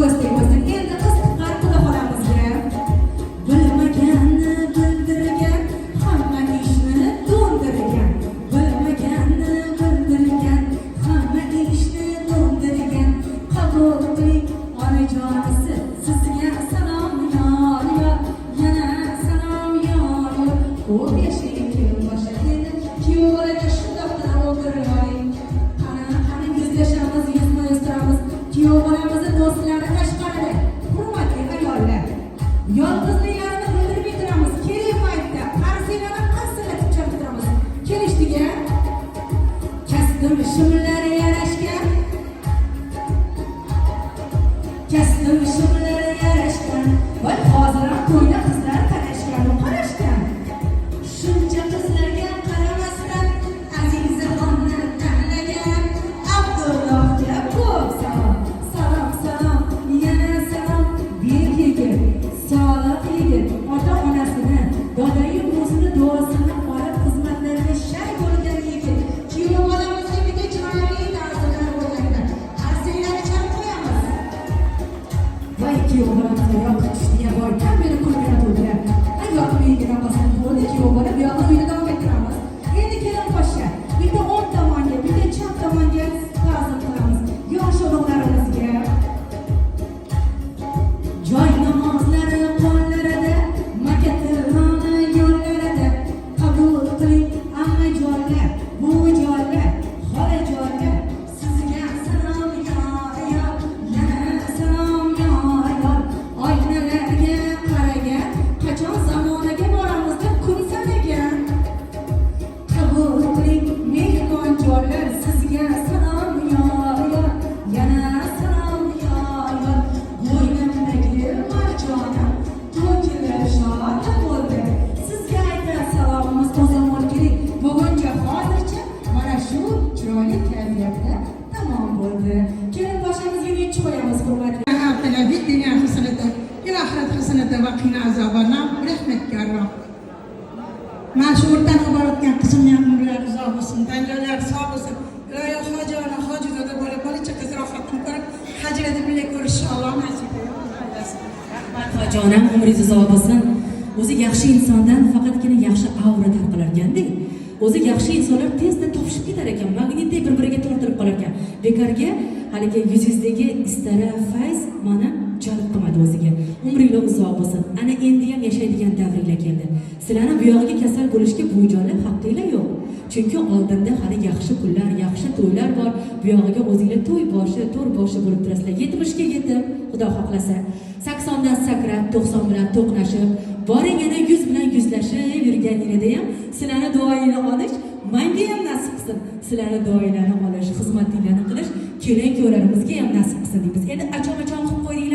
ko'zda endi qiz tuqqan xudo xolamizga bilmaganni bildirgan hamma ishni to'ndirgan bilmaganni bildirgan hamma ishni to'ndirgan qabul qiling onajonisi sizga salom yor yor yana salom yor yor ko'p yashang kelin boshlaganda kuyovlarga shundoq qilib o'ldirib qani yuzlashamiz yuzma yuz turamiz kuyov bolamizni do'stlari tashqarida hurmatli ayollar yolg'izliklarini bildirib turamiz kerak paytda qarsiylarni qarsillab turamiz kelishdiga kasbim shimlari yarashgan kasbim shimlari yarashgan voy hozir ham to'yda qizlar talashgan qarashgan shuncha qizlarga qaramasdan Azizixonni tanlagan Abdullohga ko'p salom salom salom yana salom bek yigit solih yigit ota onasini dodayu o'zini duosini olib xizmatlarga shay bo'lgan yigit kuyov bolamizga juda chiroyli ta'zimlar bo'lganda qarsiylarni chalib qo'yamiz voy kuyov bolamizga yoqib tushdi voy kam meni kulgani to'ldilar yoqmaydigan bo'lsa bo'ldi kuyov bola bu yoqda uyda davom ettiramiz endi kelin poshsha bitta o'ng tomonga bitta chap tomonga ta'zim qilamiz yosh o'g'illarimizga joy namozlari qo'llarida makatiloni yo'llarida qabul qiling ammajonlar buvijonlar xolajonlar sizga salom yor yor yana salom yor yor oynalarga qaragan qachon zamonaga boramiz deb kun sanagan qabul qiling mehmonjonlar sizga salom yor yor yana salom yor yor bo'ynimdagi marjonim to'kilib shodi bo'ldi sizga aytar salomimiz o'zamon keling buguncha hozircha mana shu chiroyli kayfiyatda tamom bo'ldi kelin boshimizga yechib qo'yamiz hurmatli آتنا في الدنيا حسنة في الآخرة حسنة وقنا عذاب النار برحمتك يا رب. Mashhurdan iboratgan qismni umrlar uzoq bo'lsin, tangalar sog' bo'lsin. Iloyo hojona hojizada bo'lib, bola-chaqa qiz rohatini ko'rib, hajrada birga ko'rishni Alloh nasib etsin. Rahmat hojonam, umringiz uzoq bo'lsin. O'zi yaxshi insondan faqatgina yaxshi aura tarqalar ekanda. O'zi yaxshi insonlar tezda topishib ketar ekan, magnitday bir-biriga tortilib qolar ekan. Bekorga haligi yuzingizdagi istara fayz mana jalb qilmadi o'ziga. Umringlar uzoq bo'lsin. Ana endi ham yashaydigan davringlar keldi. Sizlarni bu yog'iga kasal bo'lishga buvijonlar haqqinglar yo'q. Chunki oldinda hali yaxshi kunlar, yaxshi to'ylar bor. Bu yog'iga o'zinglar to'y boshi, to'r boshi bo'lib turasizlar. 70 ga yetib, Xudo xohlasa, 80 dan sakrab, 90 bilan to'qnashib, boring yana 100 bilan yuzlashib yurganingizda ham sizlarni duoyinglarni olish menga ham nasib qilsin. Sizlarni duoyinglarni olish, xizmatinglarni qilish kelin-kuyovlarimizga ham nasib qilsin deymiz. Endi achon-achon qilib qo'yinglar.